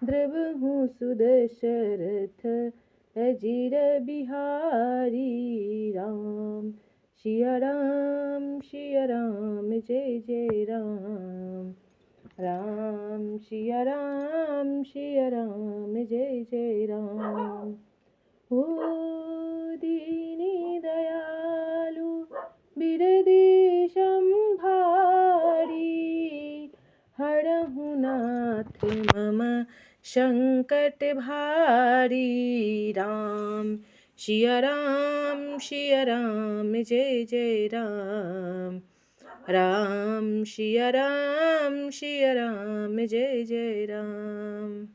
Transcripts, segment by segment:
द्रवहु सुदशरथ अजिर बिहारी राम। सिया राम जय जय राम। राम सिया राम जय जय राम। ओ दीनी दयालु बिरदेशं भारी, हरहु नाथ मम संकट भारी। राम सिया राम जय जय राम। राम सिया राम जय जय राम।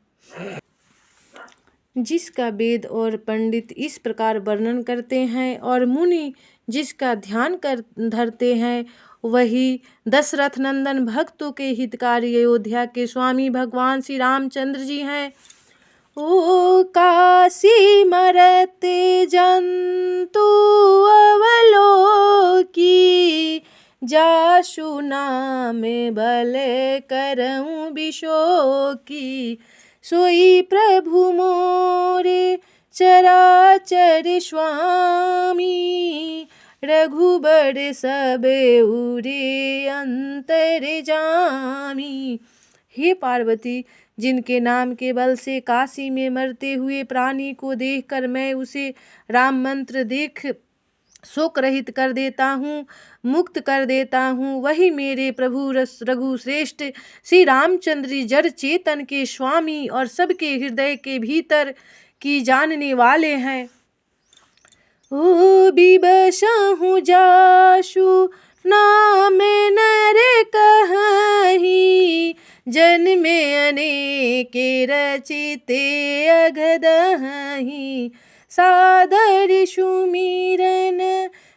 जिसका वेद और पंडित इस प्रकार वर्णन करते हैं और मुनि जिसका ध्यान कर धरते हैं, वही दशरथ नंदन भक्तों के हितकारी अयोध्या के स्वामी भगवान श्री रामचंद्र जी हैं। ओ काशी मरते जंतु अवलोकी, जासु नाम बल करऊं बिशोकी। सोई प्रभु मोरे चराचर स्वामी, रघुबर सब उरे अंतर जामी। हे पार्वती, जिनके नाम के बल से काशी में मरते हुए प्राणी को देखकर मैं उसे राम मंत्र देख शोक रहित कर देता हूँ, मुक्त कर देता हूँ, वही मेरे प्रभु रघु श्रेष्ठ श्री रामचंद्र जी जड़ चेतन के स्वामी और सबके हृदय के भीतर की जानने वाले हैं। ओ बिबसहु जासु नाम नर कहि, जन्मे अनेके रचिते अगदहि। सादर सुमिरन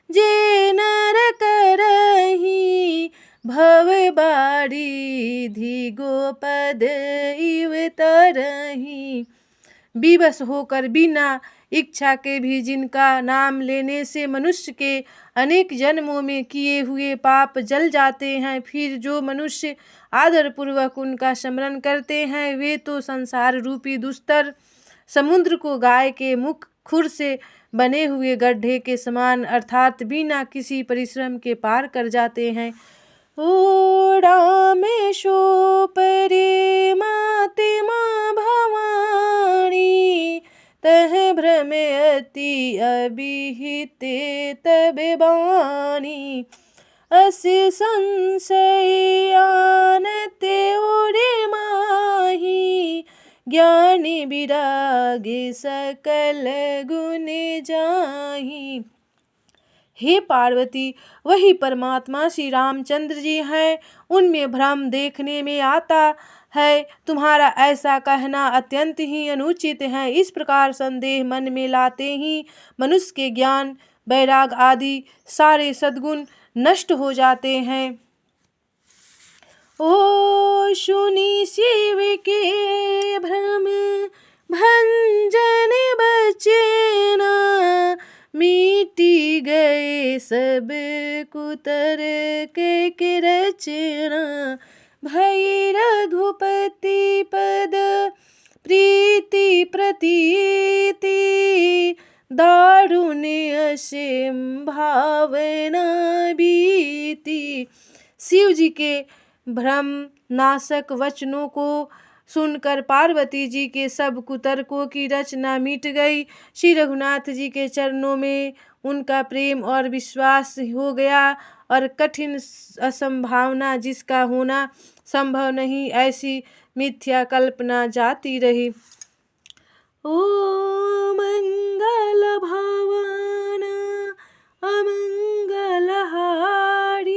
जे नर करहि, भव बारिधि गोपद इव तरहि। विवश होकर बिना इच्छा के भी जिनका नाम लेने से मनुष्य के अनेक जन्मों में किए हुए पाप जल जाते हैं, फिर जो मनुष्य आदरपूर्वक उनका स्मरण करते हैं, वे तो संसार रूपी दुस्तर समुद्र को गाय के मुख खुर से बने हुए गड्ढे के समान अर्थात बिना किसी परिश्रम के पार कर जाते हैं। ओ रामेशो परे माते माँ भवानी, तह भ्रम अति अभिहिते तब बानी। अस संशय आनते ओरे माही, ज्ञानी विरागी सकल गुण जाही। हे पार्वती, वही परमात्मा श्री रामचंद्र जी हैं, उनमें भ्रम देखने में आता है। तुम्हारा ऐसा कहना अत्यंत ही अनुचित है। इस प्रकार संदेह मन में लाते ही मनुष्य के ज्ञान, वैराग आदि सारे सद्गुण नष्ट हो जाते हैं। ओ सुनी शिव के भ्रम भंजन बचना, मिटी गए सब कुतर्क के रचना। भई रघुपति पद प्रीति प्रतीति, दारुण असीम भावना बीती। शिव जी के भ्रम नाशक वचनों को सुनकर पार्वती जी के सब कुतर्कों की रचना मिट गई। श्री रघुनाथ जी के चरणों में उनका प्रेम और विश्वास हो गया और कठिन असंभावना जिसका होना संभव नहीं, ऐसी मिथ्या कल्पना जाती रही। ओ मंगल भावन अमंगल हारी,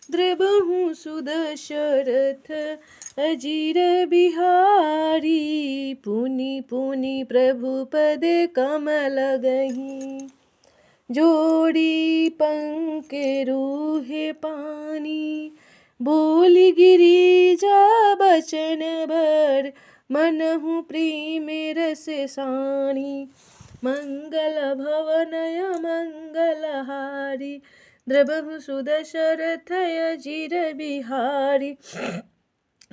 द्रवहु सुदशरथ अजिर बिहारी। पुनि पुनि प्रभु पद कमल गही, जोड़ी पंके रूहे पानी। बोली गिरिजा बचन भर, मनहु प्रेम रस सानी। मंगल भवनय मंगलहारी, द्रवहु सुदशरथ अजिर बिहारी।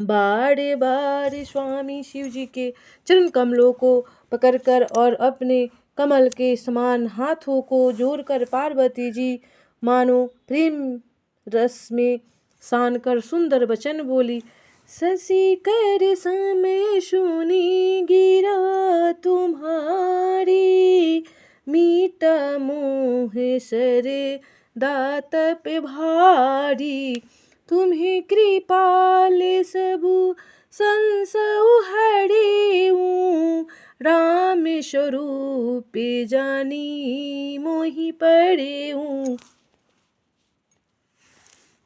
बार बार स्वामी शिव जी के चरण कमलों को पकड़कर और अपने कमल के समान हाथों को जोड़कर पार्वती जी मानो प्रेम रस में सान कर सुंदर वचन बोली। शशि कर समय सुनी गिरा तुम्हारी, मीठा मोह सरे दात पे भारी, तुम्हें कृपाल सबु संसउ हरिऊ, राम स्वरूप जानी मोहि पड़ेऊ।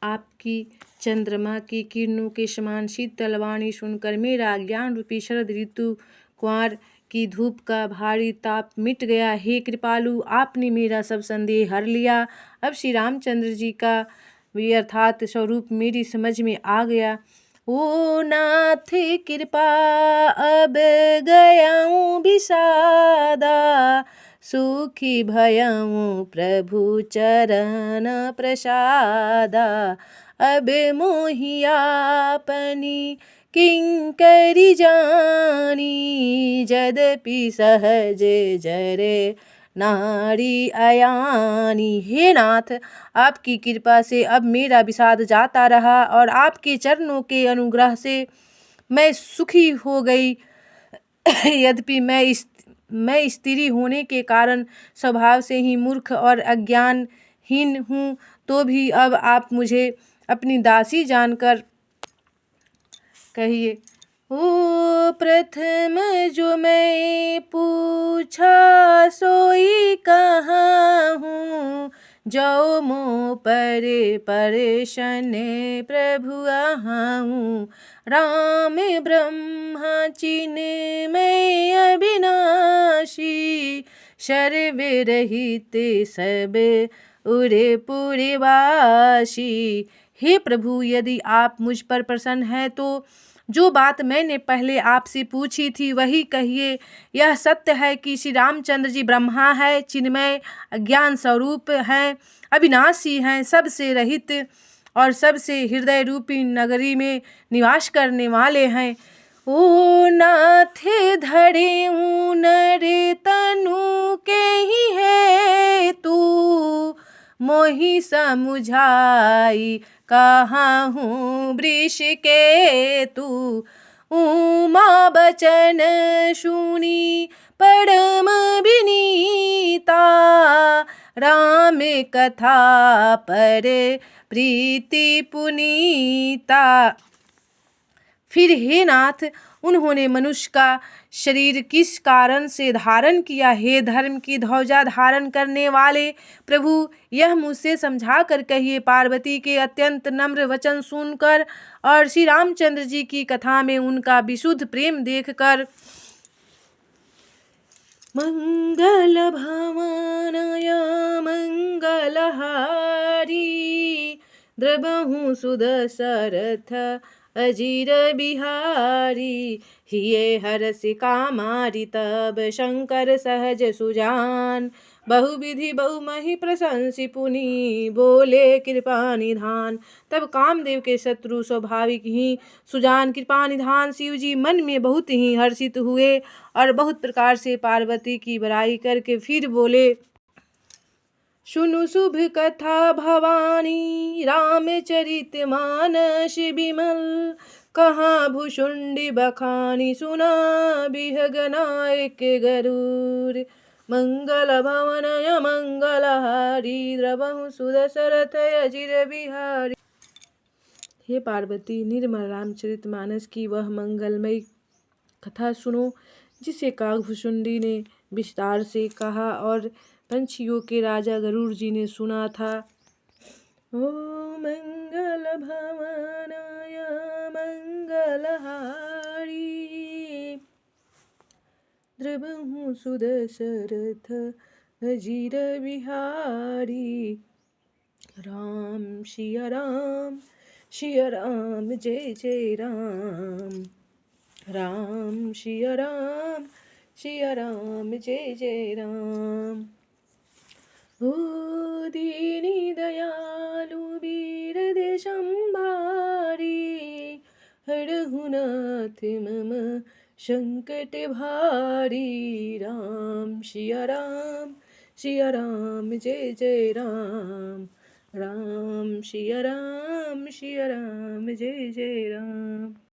आपकी चंद्रमा की किरणों के समान शीतल वाणी सुनकर मेरा ज्ञान रूपी शरद ऋतु कुंवर की धूप का भारी ताप मिट गया। हे कृपालु, आपने मेरा सब संदेह हर लिया। अब श्री रामचंद्र जी का यथार्थ स्वरूप मेरी समझ में आ गया। ओ नाथ कृपा अब गयाऊँ विषादा, सुखी भयऊँ प्रभु चरण प्रसादा, अब मोहि आपनी किंकरी जानी, यद्यपि सहज जरे नारी अयानी। हे नाथ, आपकी कृपा से अब मेरा विषाद जाता रहा और आपके चरणों के अनुग्रह से मैं सुखी हो गई। यद्यपि मैं स्त्री होने के कारण स्वभाव से ही मूर्ख और अज्ञानहीन हूँ, तो भी अब आप मुझे अपनी दासी जानकर कहिए। ओ प्रथम जो मैं पूछा सोई कहाँ हूँ, जो मोह परे परेशन प्रभु आऊँ, राम ब्रह्मा चिन्मय अविनाशी, सर्वे रहित सब उरे पुरे वासी। हे प्रभु, यदि आप मुझ पर प्रसन्न हैं तो जो बात मैंने पहले आपसे पूछी थी वही कहिए। यह सत्य है कि श्री रामचंद्र जी ब्रह्मा है, चिन्मय अज्ञान स्वरूप हैं, अविनाशी हैं, सबसे रहित और सबसे हृदय रूपी नगरी में निवास करने वाले हैं। ओ नाथ धरे नर तनु के ही है तू, मोहि समुझाई कहाँ हूँ वृष के तू, उमा बचन सुनी परम विनीता, राम कथा पर प्रीति पुनीता। फिर हे नाथ, उन्होंने मनुष्य का शरीर किस कारण से धारण किया? हे धर्म की ध्वजा धारण करने वाले प्रभु, यह मुझसे समझा कर कहिए। पार्वती के अत्यंत नम्र वचन सुनकर और श्री रामचंद्र जी की कथा में उनका विशुद्ध प्रेम देखकर मंगल भवनय मंगलहारी, द्रबहु सुदशरथ अजीर बिहारी, हिये हरष कामारि तब शंकर सहज सुजान, बहुविधि बहुमहि प्रशंसी पुनि बोले कृपा निधान। तब कामदेव के शत्रु स्वाभाविक ही सुजान कृपा निधान शिव जी मन में बहुत ही हर्षित हुए और बहुत प्रकार से पार्वती की बड़ाई करके फिर बोले। सुनु शुभ कथा भवानी, रामचरित मानस विमल, कहाँ भुषुंडी बखानी, सुना बिहग नायक गरुड़, मंगल भवनय मंगलहारी, द्रवहु सुदशरथ अजिर बिहारी। हे पार्वती, निर्मल रामचरित मानस की वह मंगलमयी कथा सुनो जिसे काकभुषुंडी ने विस्तार से कहा और पंछियों के राजा गरुड़ जी ने सुना था। ओ मंगल भवनाय मंगलहारी, द्रवहु सुदशरथ अजिर बिहारी, राम सिया राम सिया राम जय जय राम, राम सिया राम जय जय राम। ओ दीनी दयालु वीर देशंभारी, हरहु नाथ मम संकट भारी। राम सिया राम, सिया राम जय जय राम। राम सिया राम, सिया राम जय जय राम।